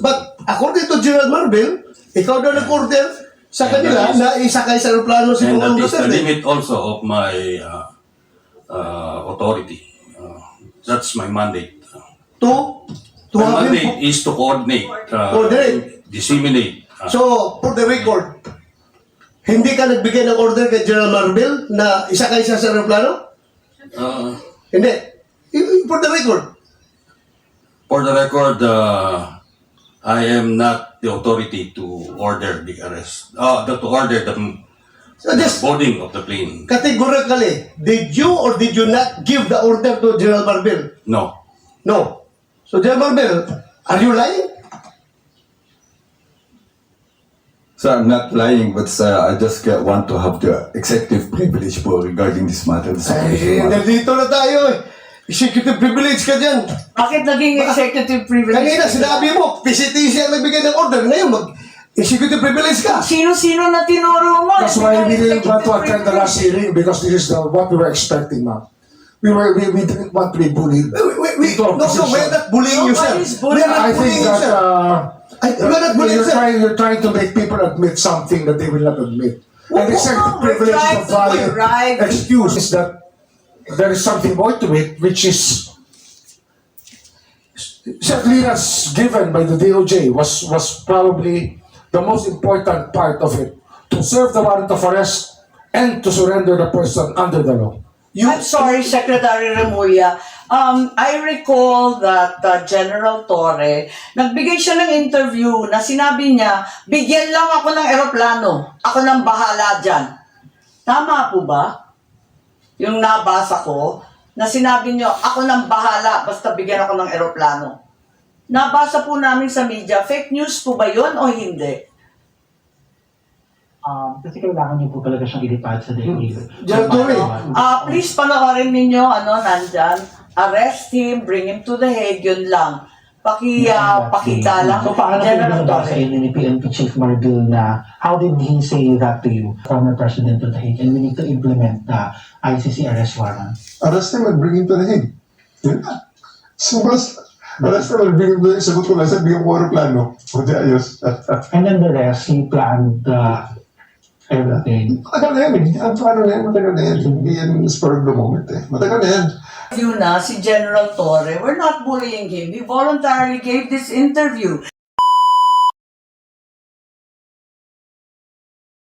But according to Gerald Marvel, ikaw daw nag-order sa kanila na isakay sa aeroplano si And that Pangulong is the Duterte. limit also of my authority. That's my mandate. To My have mandate him. is to coordinate, Coordinate. disseminate. So, for the record, hindi ka nagbigay ng order kay General Marvel na isakay siya sa aeroplano? Hindi. For the record. For the record, I am not the authority to order the arrest, to order the So just boarding of the plane. categorically, did you or did you not give the order to General Marvel? No. No. So, General Marvel, are you lying? Sir, I'm not lying, but sir, I just want to have the executive privilege po regarding this matter. This Ay, matter. nandito na tayo eh. Executive privilege ka dyan. Bakit naging executive privilege? Kanina, sinabi mo, PCTC ang nagbigay ng order. Ngayon, mag-executive privilege ka. Sino-sino na tinuro mo? That's why we didn't want to attend the last hearing because this is what we were expecting, ma'am. We didn't want to be bullied. No, we're not bullying you, sir. Nobody's bullying. We're not I think bullying you, that sir. We're not bullying, sir. you're trying to make people admit something that they will not admit. And the executive we're privilege trying of to valid derive- excuse is that there is something more to it, which is clearance given by the DOJ was probably the most important part of it, to serve the warrant of arrest and to surrender the person under the law. I'm sorry, Secretary Remulla. I recall that General Torre, nagbigay siya ng interview na sinabi niya, bigyan lang ako ng eroplano. Ako nang bahala dyan. Tama po ba? Yung nabasa ko, na sinabi niyo, ako nang bahala, basta bigyan ako ng eroplano. Nabasa po namin sa media, fake news po ba yun o hindi? Kasi kailangan niyo po talaga siyang ilipad sa daigdig. General Torre, Please panoorin ninyo, nandyan. Arrest him, bring him to the Hague, yun lang. Pakita lang. So paano po General binaba sa Torre. inyo ni PNP Chief Marbil na how did he say that to you, former President of the Hague, and we need to implement the ICC arrest warrant? Arrest him and bring him to the Hague. Yun na. So, arrest him and bring him to the Hague. Sagot ko lang, sabi yung aeroplano. O di ayos. And then the rest, he planned everything. Matagal na yan eh. Matagal na yan. Hindi yan spur of the moment eh. Matagal na yan. Interview na si General Torre. We're not bullying him. He voluntarily gave this interview.